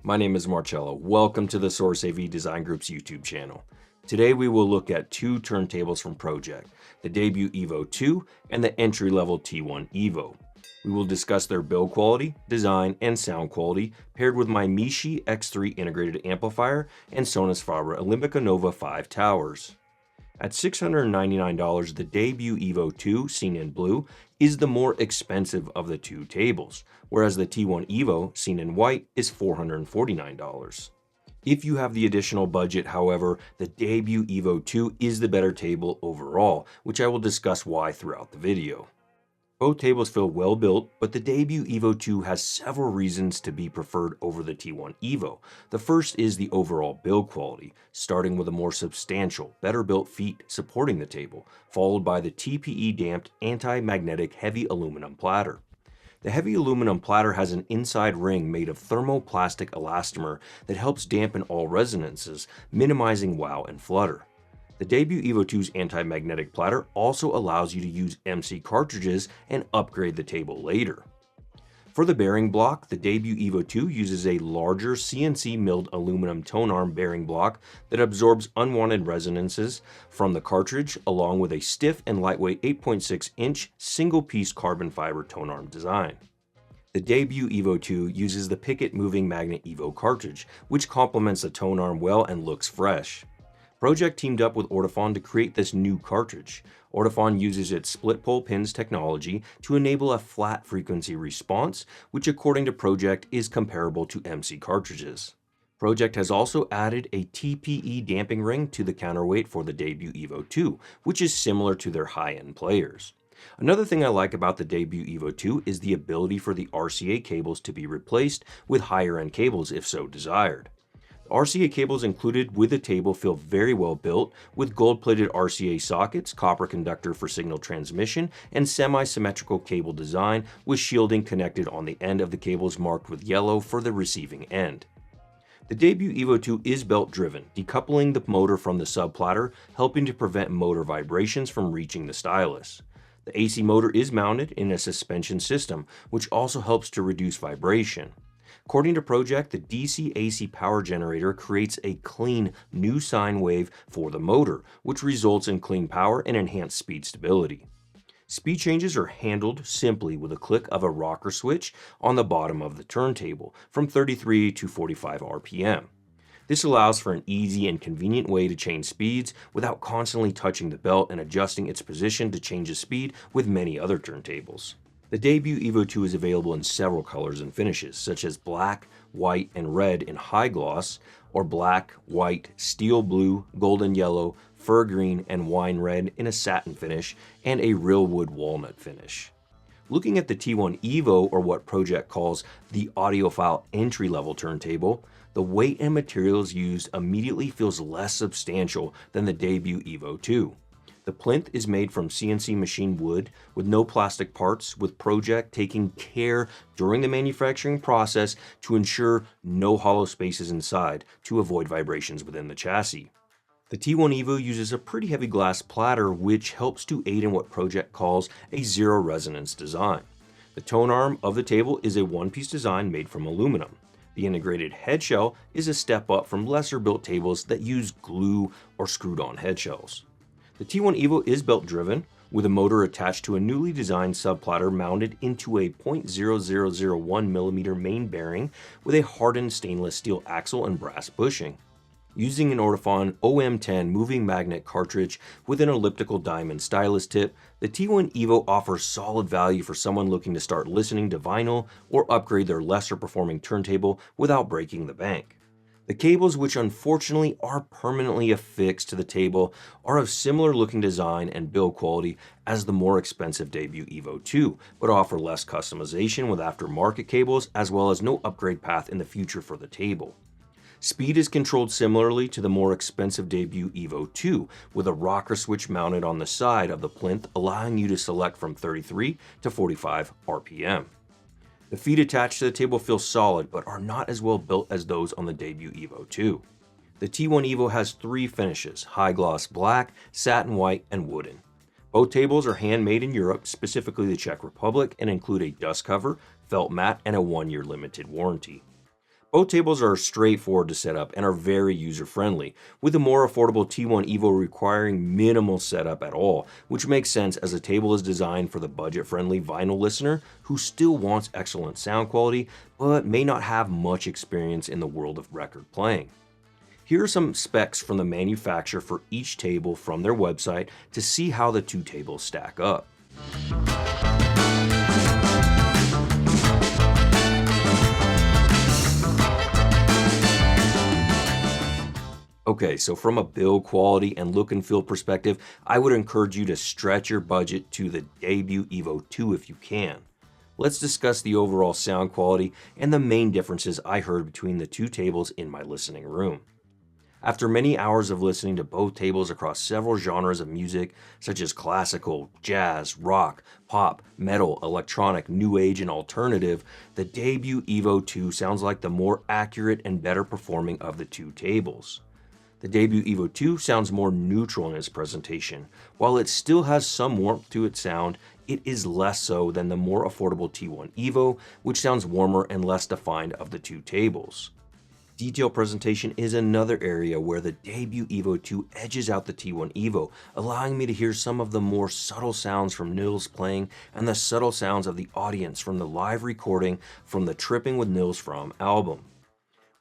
My name is Marcello. Welcome to the Source AV Design Group's YouTube channel. Today we will look at two turntables from Pro-Ject, the Debut EVO 2 and the entry-level T1 EVO. We will discuss their build quality, design, and sound quality paired with my Mishi X3 integrated amplifier and Sonus Fabra Olympica Nova 5 towers. At $699, the Debut EVO 2, seen in blue, is the more expensive of the two tables, whereas the T1 EVO, seen in white, is $449. If you have the additional budget, however, the Debut EVO 2 is the better table overall, which I will discuss why throughout the video. Both tables feel well built, but the Debut EVO 2 has several reasons to be preferred over the T1 EVO. The first is the overall build quality, starting with a more substantial, better built feet supporting the table, followed by the TPE damped anti-magnetic heavy aluminum platter. The heavy aluminum platter has an inside ring made of thermoplastic elastomer that helps dampen all resonances, minimizing wow and flutter. The Debut EVO 2's anti-magnetic platter also allows you to use MC cartridges and upgrade the table later. For the bearing block, the Debut EVO 2 uses a larger CNC milled aluminum tone arm bearing block that absorbs unwanted resonances from the cartridge, along with a stiff and lightweight 8.6-inch single-piece carbon fiber tone arm design. The Debut EVO 2 uses the Picket Moving Magnet EVO cartridge, which complements the tone arm well and looks fresh. Pro-Ject teamed up with Ortofon to create this new cartridge. Ortofon uses its split pole pins technology to enable a flat frequency response, which according to Pro-Ject is comparable to MC cartridges. Pro-Ject has also added a TPE damping ring to the counterweight for the Debut EVO 2, which is similar to their high-end players. Another thing I like about the Debut EVO 2 is the ability for the RCA cables to be replaced with higher-end cables if so desired. RCA cables included with the table feel very well built, with gold-plated RCA sockets, copper conductor for signal transmission, and semi-symmetrical cable design with shielding connected on the end of the cables marked with yellow for the receiving end. The Debut EVO 2 is belt-driven, decoupling the motor from the subplatter, helping to prevent motor vibrations from reaching the stylus. The AC motor is mounted in a suspension system, which also helps to reduce vibration. According to Pro-Ject, the DC-AC power generator creates a clean new sine wave for the motor, which results in clean power and enhanced speed stability. Speed changes are handled simply with a click of a rocker switch on the bottom of the turntable from 33 to 45 RPM. This allows for an easy and convenient way to change speeds without constantly touching the belt and adjusting its position to change the speed with many other turntables. The Debut EVO 2 is available in several colors and finishes, such as black, white, and red in high gloss, or black, white, steel blue, golden yellow, fur green, and wine red in a satin finish, and a real wood walnut finish. Looking at the T1 EVO, or what Pro-Ject calls the audiophile entry-level turntable, the weight and materials used immediately feels less substantial than the Debut EVO 2. The plinth is made from CNC machined wood with no plastic parts, with Pro-Ject taking care during the manufacturing process to ensure no hollow spaces inside to avoid vibrations within the chassis. The T1 EVO uses a pretty heavy glass platter, which helps to aid in what Pro-Ject calls a zero resonance design. The tone arm of the table is a one-piece design made from aluminum. The integrated head shell is a step up from lesser built tables that use glue or screwed on head shells. The T1 EVO is belt-driven, with a motor attached to a newly designed subplatter mounted into a 0.0001mm main bearing with a hardened stainless steel axle and brass bushing. Using an Ortofon OM10 moving magnet cartridge with an elliptical diamond stylus tip, the T1 EVO offers solid value for someone looking to start listening to vinyl or upgrade their lesser performing turntable without breaking the bank. The cables, which unfortunately are permanently affixed to the table, are of similar looking design and build quality as the more expensive Debut EVO 2, but offer less customization with aftermarket cables as well as no upgrade path in the future for the table. Speed is controlled similarly to the more expensive Debut EVO 2, with a rocker switch mounted on the side of the plinth allowing you to select from 33 to 45 RPM. The feet attached to the table feel solid, but are not as well built as those on the Debut EVO 2. The T1 EVO has three finishes: high gloss black, satin white, and wooden. Both tables are handmade in Europe, specifically the Czech Republic, and include a dust cover, felt mat, and a 1-year limited warranty. Both tables are straightforward to set up and are very user-friendly, with the more affordable T1 EVO requiring minimal setup at all, which makes sense as the table is designed for the budget-friendly vinyl listener who still wants excellent sound quality but may not have much experience in the world of record playing. Here are some specs from the manufacturer for each table from their website to see how the two tables stack up. Okay, so from a build quality and look and feel perspective, I would encourage you to stretch your budget to the Debut EVO 2 if you can. Let's discuss the overall sound quality and the main differences I heard between the two tables in my listening room. After many hours of listening to both tables across several genres of music, such as classical, jazz, rock, pop, metal, electronic, new age, and alternative, the Debut EVO 2 sounds like the more accurate and better performing of the two tables. The Debut EVO 2 sounds more neutral in its presentation. While it still has some warmth to its sound, it is less so than the more affordable T1 EVO, which sounds warmer and less defined of the two tables. Detail presentation is another area where the Debut EVO 2 edges out the T1 EVO, allowing me to hear some of the more subtle sounds from Nils playing and the subtle sounds of the audience from the live recording from the Tripping with Nils Ferrum album.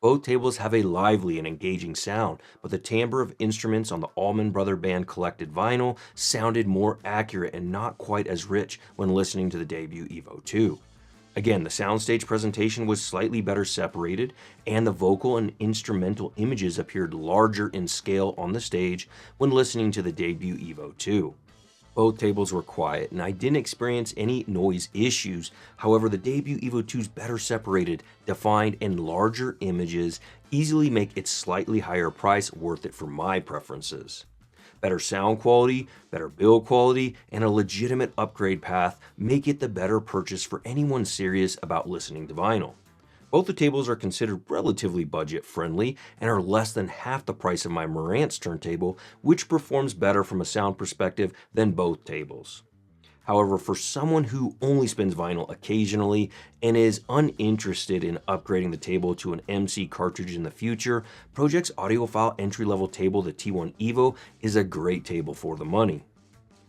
Both tables have a lively and engaging sound, but the timbre of instruments on the Allman Brothers Band collected vinyl sounded more accurate and not quite as rich when listening to the Debut EVO 2. Again, the soundstage presentation was slightly better separated, and the vocal and instrumental images appeared larger in scale on the stage when listening to the Debut EVO 2. Both tables were quiet, and I didn't experience any noise issues. However, the Debut EVO 2's better separated, defined, and larger images easily make its slightly higher price worth it for my preferences. Better sound quality, better build quality, and a legitimate upgrade path make it the better purchase for anyone serious about listening to vinyl. Both the tables are considered relatively budget-friendly and are less than half the price of my Marantz turntable, which performs better from a sound perspective than both tables. However, for someone who only spins vinyl occasionally and is uninterested in upgrading the table to an MC cartridge in the future, Pro-Ject's audiophile entry-level table, the T1 EVO, is a great table for the money.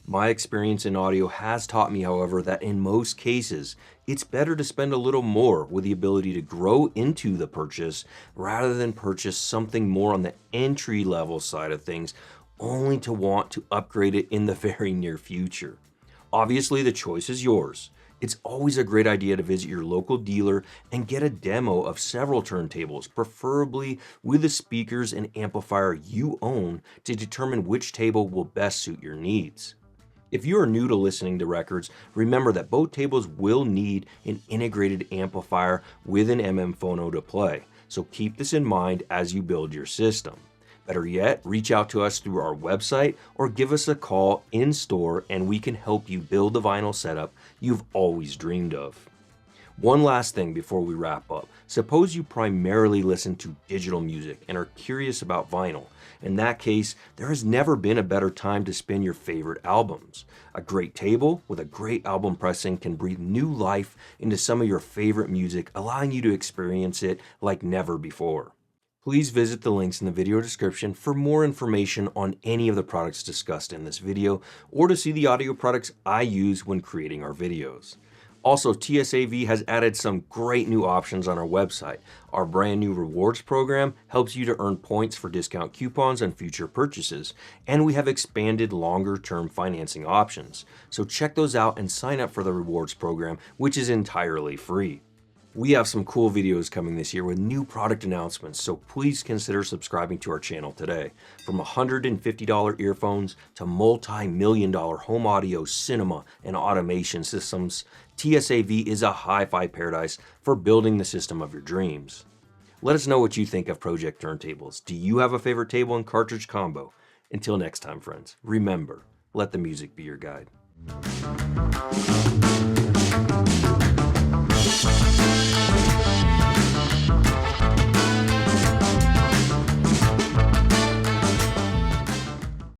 My experience in audio has taught me, however, that in most cases, it's better to spend a little more with the ability to grow into the purchase rather than purchase something more on the entry-level side of things, only to want to upgrade it in the very near future. Obviously, the choice is yours. It's always a great idea to visit your local dealer and get a demo of several turntables, preferably with the speakers and amplifier you own, to determine which table will best suit your needs. If you are new to listening to records, remember that both tables will need an integrated amplifier with an MM phono to play, so keep this in mind as you build your system. Better yet, reach out to us through our website or give us a call in store and we can help you build the vinyl setup you've always dreamed of. One last thing before we wrap up. Suppose you primarily listen to digital music and are curious about vinyl. In that case, there has never been a better time to spin your favorite albums. A great table with a great album pressing can breathe new life into some of your favorite music, allowing you to experience it like never before. Please visit the links in the video description for more information on any of the products discussed in this video or to see the audio products I use when creating our videos. Also, TSAV has added some great new options on our website. Our brand new rewards program helps you to earn points for discount coupons on future purchases, and we have expanded longer-term financing options. So check those out and sign up for the rewards program, which is entirely free. We have some cool videos coming this year with new product announcements, so please consider subscribing to our channel today. From $150 earphones to multi-million-dollar home audio, cinema, and automation systems, TSAV is a hi-fi paradise for building the system of your dreams. Let us know what you think of Pro-Ject turntables. Do you have a favorite table and cartridge combo? Until next time, friends, remember, let the music be your guide.